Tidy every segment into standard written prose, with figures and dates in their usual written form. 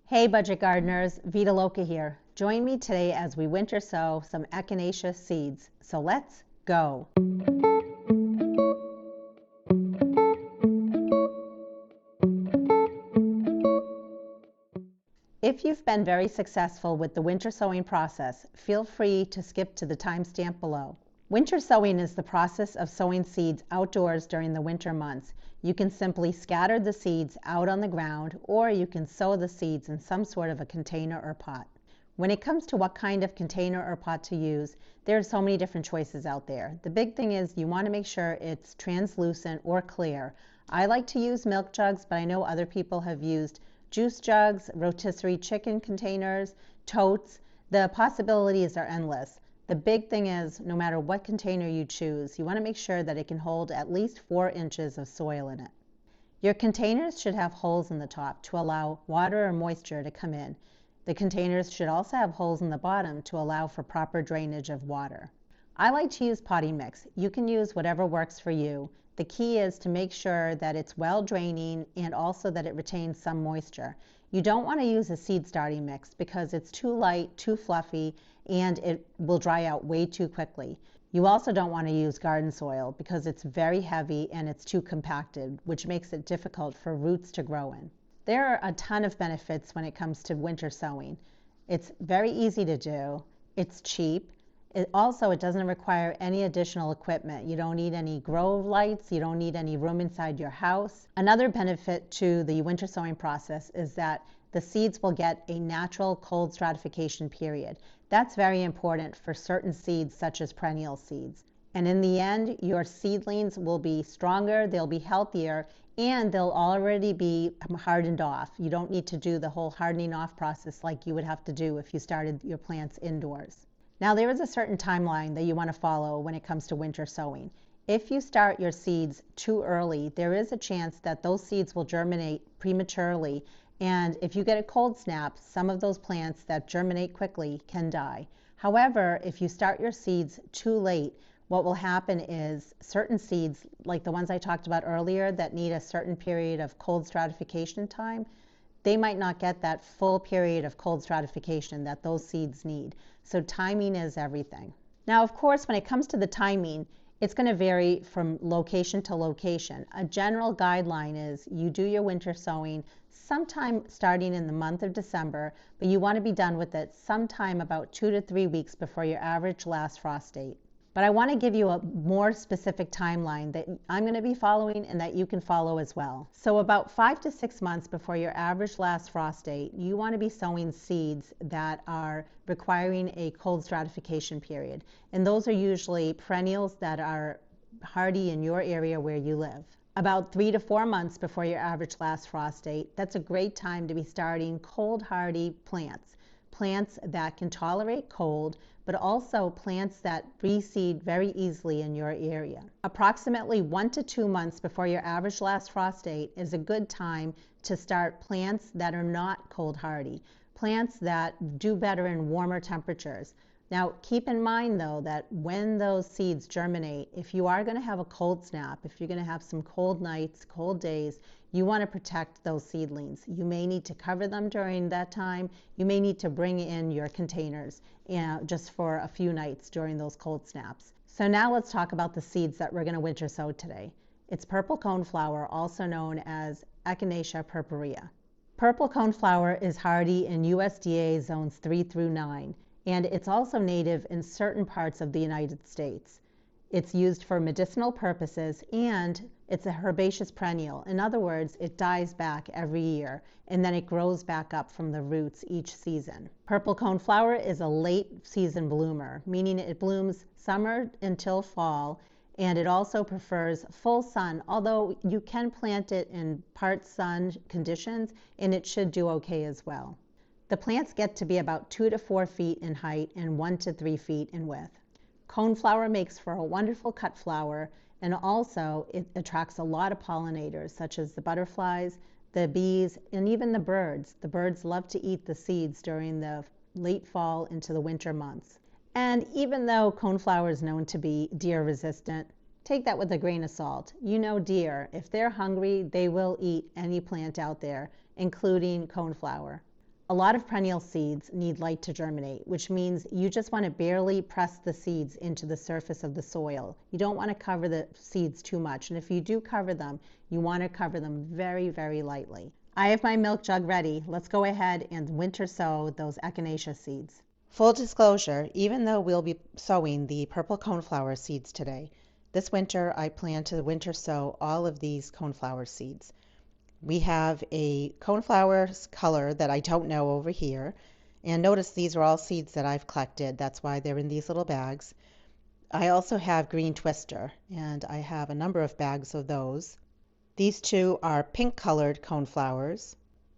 Hey budget gardeners, Vita Loca here. Join me today as we winter sow some Echinacea seeds. So let's go. If you've been very successful with the winter sowing process, feel free to skip to the timestamp below. Winter sowing is the process of sowing seeds outdoors during the winter months. You can simply scatter the seeds out on the ground, or you can sow the seeds in some sort of a container or pot. When it comes to what kind of container or pot to use, there are so many different choices out there. The big thing is you want to make sure it's translucent or clear. I like to use milk jugs, but I know other people have used juice jugs, rotisserie chicken containers, totes. The possibilities are endless. The big thing is, no matter what container you choose, you want to make sure that it can hold at least 4 inches of soil in it. Your containers should have holes in the top to allow water or moisture to come in. The containers should also have holes in the bottom to allow for proper drainage of water. I like to use potting mix. You can use whatever works for you. The key is to make sure that it's well draining and also that it retains some moisture. You don't want to use a seed starting mix because it's too light, too fluffy, and it will dry out way too quickly. You also don't want to use garden soil because it's very heavy and it's too compacted, which makes it difficult for roots to grow in. There are a ton of benefits when it comes to winter sowing. It's very easy to do, it's cheap. It doesn't require any additional equipment. You don't need any grow lights. You don't need any room inside your house. Another benefit to the winter sowing process is that the seeds will get a natural cold stratification period. That's very important for certain seeds such as perennial seeds. And in the end, your seedlings will be stronger, they'll be healthier, and they'll already be hardened off. You don't need to do the whole hardening off process like you would have to do if you started your plants indoors. Now, there is a certain timeline that you want to follow when it comes to winter sowing. If you start your seeds too early, there is a chance that those seeds will germinate prematurely. And if you get a cold snap, some of those plants that germinate quickly can die. However, if you start your seeds too late, what will happen is certain seeds, like the ones I talked about earlier that need a certain period of cold stratification time, they might not get that full period of cold stratification that those seeds need. So timing is everything. Now, of course, when it comes to the timing, it's going to vary from location to location. A general guideline is you do your winter sowing sometime starting in the month of December, but you want to be done with it sometime about 2 to 3 weeks before your average last frost date. But I want to give you a more specific timeline that I'm going to be following and that you can follow as well. So about 5 to 6 months before your average last frost date, you want to be sowing seeds that are requiring a cold stratification period. And those are usually perennials that are hardy in your area where you live. About 3 to 4 months before your average last frost date, that's a great time to be starting cold hardy plants. Plants that can tolerate cold, but also plants that reseed very easily in your area. Approximately 1 to 2 months before your average last frost date is a good time to start plants that are not cold hardy, plants that do better in warmer temperatures. Now, keep in mind though that when those seeds germinate, if you are going to have a cold snap, if you're going to have some cold nights, cold days, you want to protect those seedlings. You may need to cover them during that time. You may need to bring in your containers just for a few nights during those cold snaps. So now let's talk about the seeds that we're going to winter sow today. It's purple coneflower, also known as Echinacea purpurea. Purple coneflower is hardy in USDA zones 3 through 9, and it's also native in certain parts of the United States. It's used for medicinal purposes, and it's a herbaceous perennial. In other words, it dies back every year, and then it grows back up from the roots each season. Purple coneflower is a late season bloomer, meaning it blooms summer until fall, and it also prefers full sun, although you can plant it in part sun conditions, and it should do okay as well. The plants get to be about 2 to 4 feet in height and 1 to 3 feet in width. Coneflower makes for a wonderful cut flower, and also it attracts a lot of pollinators such as the butterflies, the bees, and even the birds. The birds love to eat the seeds during the late fall into the winter months. And even though coneflower is known to be deer resistant, take that with a grain of salt. You know deer, if they're hungry, they will eat any plant out there, including coneflower. A lot of perennial seeds need light to germinate, which means you just want to barely press the seeds into the surface of the soil. You don't want to cover the seeds too much, and if you do cover them, you want to cover them very, very lightly. I have my milk jug ready. Let's go ahead and winter sow those Echinacea seeds. Full disclosure, even though we'll be sowing the purple coneflower seeds today, this winter I plan to winter sow all of these coneflower seeds. We have a coneflower color that I don't know over here. And notice these are all seeds that I've collected. That's why they're in these little bags. I also have green twister, and I have a number of bags of those. These two are pink colored coneflowers.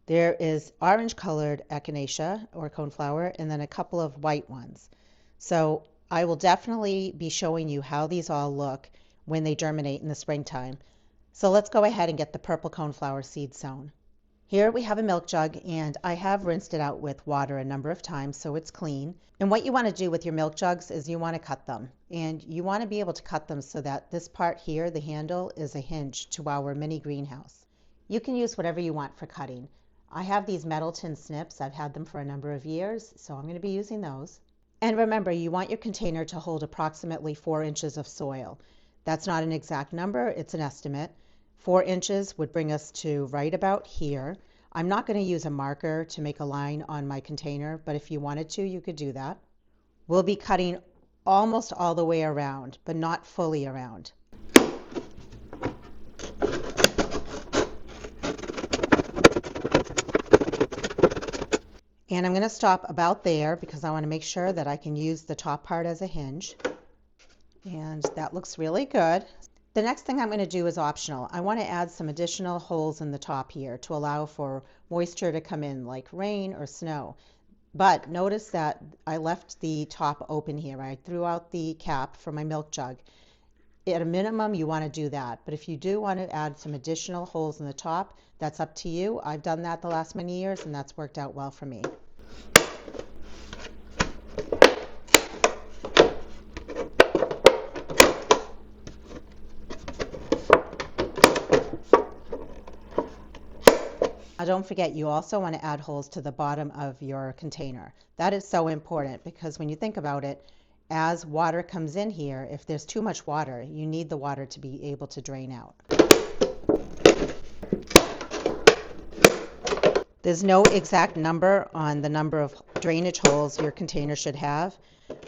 There is orange colored echinacea or coneflower, and then a couple of white ones. So I will definitely be showing you how these all look when they germinate in the springtime. So let's go ahead and get the purple coneflower seed sown. Here we have a milk jug, and I have rinsed it out with water a number of times so it's clean. And what you want to do with your milk jugs is you want to cut them. And you want to be able to cut them so that this part here, the handle, is a hinge to our mini greenhouse. You can use whatever you want for cutting. I have these metal tin snips. I've had them for a number of years, so I'm going to be using those. And remember, you want your container to hold approximately 4 inches of soil. That's not an exact number, it's an estimate. 4 inches would bring us to right about here. I'm not going to use a marker to make a line on my container, but if you wanted to, you could do that. We'll be cutting almost all the way around, but not fully around. And I'm going to stop about there because I want to make sure that I can use the top part as a hinge. And that looks really good. The next thing I'm going to do is optional. I want to add some additional holes in the top here to allow for moisture to come in, like rain or snow. But notice that I left the top open here. I threw out the cap for my milk jug. At a minimum, you want to do that. But if you do want to add some additional holes in the top, that's up to you. I've done that the last many years, and that's worked out well for me. Don't forget, you also want to add holes to the bottom of your container. That is so important because when you think about it, as water comes in here, if there's too much water, you need the water to be able to drain out. There's no exact number on the number of drainage holes your container should have,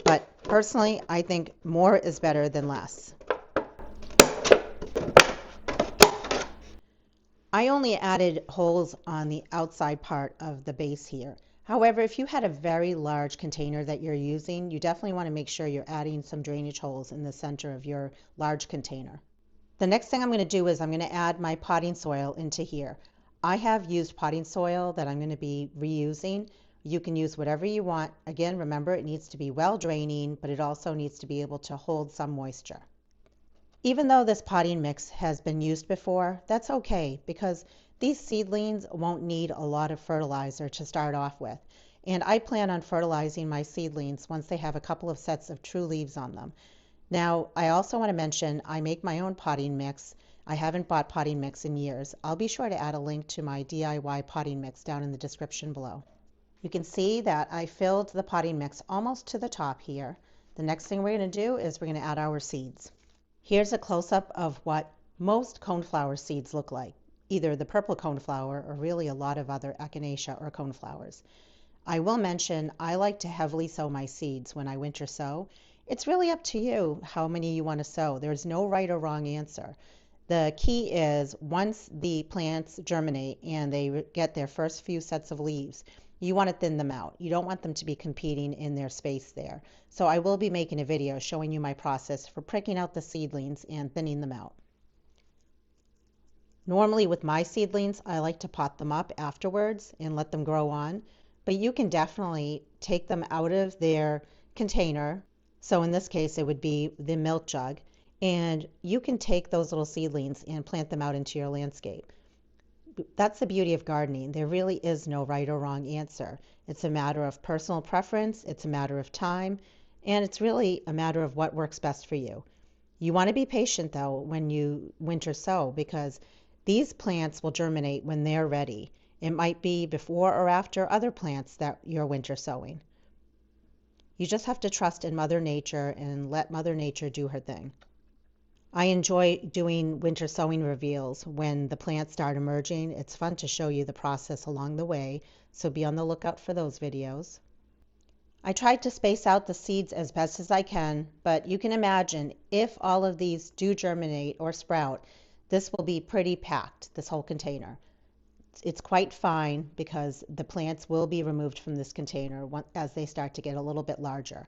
but personally, I think more is better than less. I only added holes on the outside part of the base here. However, if you had a very large container that you're using, you definitely want to make sure you're adding some drainage holes in the center of your large container. The next thing I'm going to do is I'm going to add my potting soil into here. I have used potting soil that I'm going to be reusing. You can use whatever you want. Again, remember, it needs to be well draining, but it also needs to be able to hold some moisture. Even though this potting mix has been used before, that's okay because these seedlings won't need a lot of fertilizer to start off with. And I plan on fertilizing my seedlings once they have a couple of sets of true leaves on them. Now, I also want to mention I make my own potting mix. I haven't bought potting mix in years. I'll be sure to add a link to my DIY potting mix down in the description below. You can see that I filled the potting mix almost to the top here. The next thing we're going to do is we're going to add our seeds. Here's a close-up of what most coneflower seeds look like, either the purple coneflower or really a lot of other echinacea or coneflowers. I will mention I like to heavily sow my seeds when I winter sow. It's really up to you how many you want to sow. There's no right or wrong answer. The key is once the plants germinate and they get their first few sets of leaves, you want to thin them out. You don't want them to be competing in their space there. So I will be making a video showing you my process for pricking out the seedlings and thinning them out. Normally with my seedlings, I like to pot them up afterwards and let them grow on, but you can definitely take them out of their container. So in this case, it would be the milk jug, and you can take those little seedlings and plant them out into your landscape. That's the beauty of gardening. There really is no right or wrong answer. It's a matter of personal preference, it's a matter of time, and it's really a matter of what works best for you. You want to be patient though when you winter sow because these plants will germinate when they're ready. It might be before or after other plants that you're winter sowing. You just have to trust in Mother Nature and let Mother Nature do her thing. I enjoy doing winter sowing reveals when the plants start emerging. It's fun to show you the process along the way, so be on the lookout for those videos. I tried to space out the seeds as best as I can, but you can imagine if all of these do germinate or sprout, this will be pretty packed, this whole container. It's quite fine because the plants will be removed from this container as they start to get a little bit larger.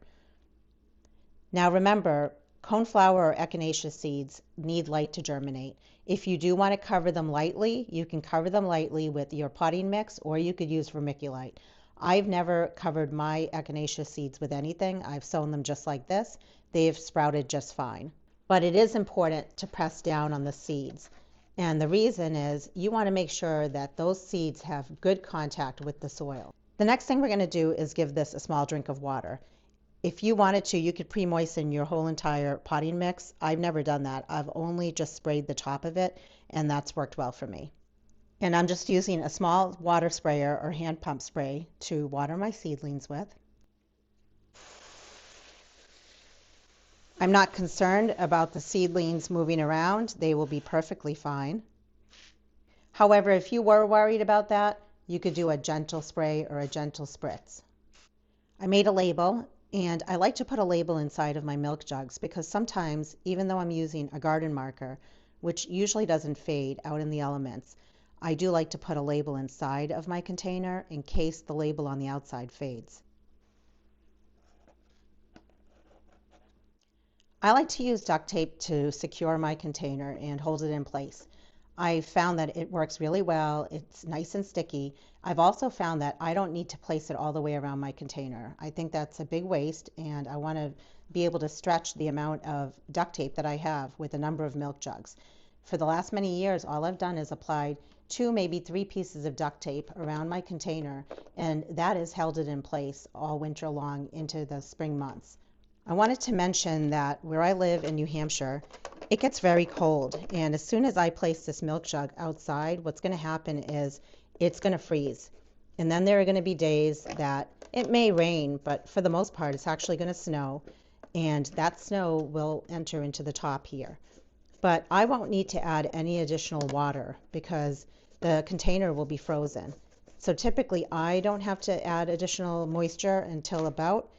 Now remember, coneflower or echinacea seeds need light to germinate. If you do want to cover them lightly, you can cover them lightly with your potting mix, or you could use vermiculite. I've never covered my echinacea seeds with anything. I've sown them just like this. They've sprouted just fine. But it is important to press down on the seeds. And the reason is you want to make sure that those seeds have good contact with the soil. The next thing we're going to do is give this a small drink of water. If you wanted to, you could pre-moisten your whole entire potting mix. I've never done that. I've only just sprayed the top of it, and that's worked well for me. And I'm just using a small water sprayer or hand pump spray to water my seedlings with. I'm not concerned about the seedlings moving around. They will be perfectly fine. However, if you were worried about that, you could do a gentle spray or a gentle spritz. I made a label, and I like to put a label inside of my milk jugs because sometimes, even though I'm using a garden marker, which usually doesn't fade out in the elements, I do like to put a label inside of my container in case the label on the outside fades. I like to use duct tape to secure my container and hold it in place. I found that it works really well. It's nice and sticky. I've also found that I don't need to place it all the way around my container. I think that's a big waste, and I want to be able to stretch the amount of duct tape that I have with a number of milk jugs. For the last many years, all I've done is applied 2, maybe 3 pieces of duct tape around my container, and that has held it in place all winter long into the spring months. I wanted to mention that where I live in New Hampshire, it gets very cold, and as soon as I place this milk jug outside, what's going to happen is it's going to freeze. And then there are going to be days that it may rain, but for the most part, it's actually going to snow, and that snow will enter into the top here. But I won't need to add any additional water because the container will be frozen. So typically, I don't have to add additional moisture until about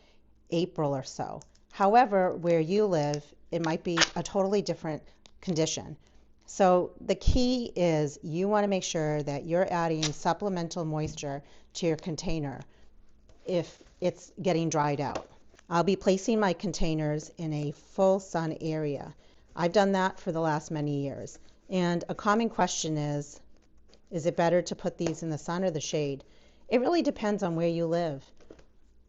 April or so. However, where you live, it might be a totally different condition. So the key is you want to make sure that you're adding supplemental moisture to your container if it's getting dried out. I'll be placing my containers in a full sun area. I've done that for the last many years. And a common question is it better to put these in the sun or the shade? It really depends on where you live.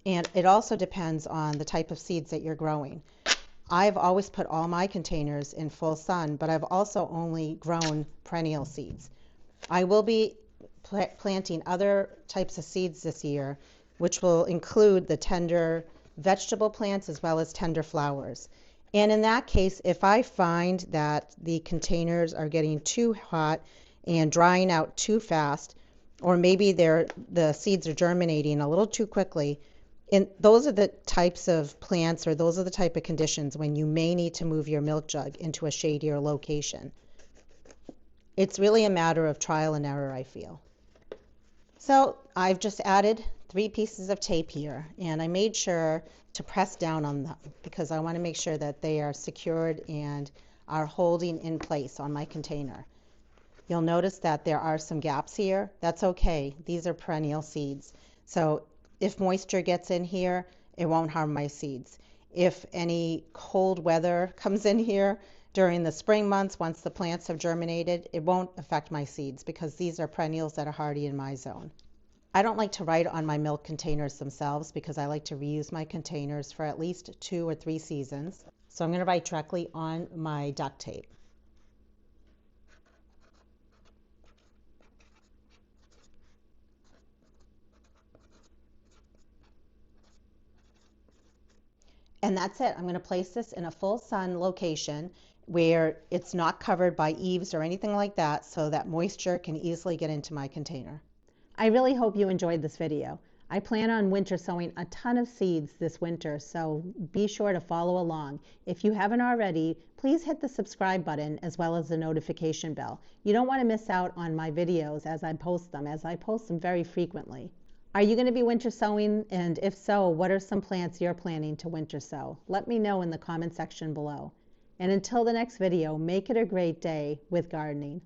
And it also depends on the type of seeds that you're growing. I've always put all my containers in full sun, but I've also only grown perennial seeds. I will be planting other types of seeds this year, which will include the tender vegetable plants as well as tender flowers. And in that case, if I find that the containers are getting too hot and drying out too fast, or maybe the seeds are germinating a little too quickly, and those are the types of plants, or those are the type of conditions when you may need to move your milk jug into a shadier location. It's really a matter of trial and error, I feel. So I've just added 3 pieces of tape here, and I made sure to press down on them because I want to make sure that they are secured and are holding in place on my container. You'll notice that there are some gaps here. That's okay. These are perennial seeds. So if moisture gets in here, it won't harm my seeds. If any cold weather comes in here during the spring months, once the plants have germinated, it won't affect my seeds because these are perennials that are hardy in my zone. I don't like to write on my milk containers themselves because I like to reuse my containers for at least 2 or 3 seasons. So I'm going to write directly on my duct tape. And that's it. I'm going to place this in a full sun location where it's not covered by eaves or anything like that so that moisture can easily get into my container. I really hope you enjoyed this video. I plan on winter sowing a ton of seeds this winter, so be sure to follow along. If you haven't already, please hit the subscribe button as well as the notification bell. You don't want to miss out on my videos as I post them very frequently. Are you going to be winter sowing? And if so, what are some plants you're planning to winter sow? Let me know in the comment section below. And until the next video, make it a great day with gardening.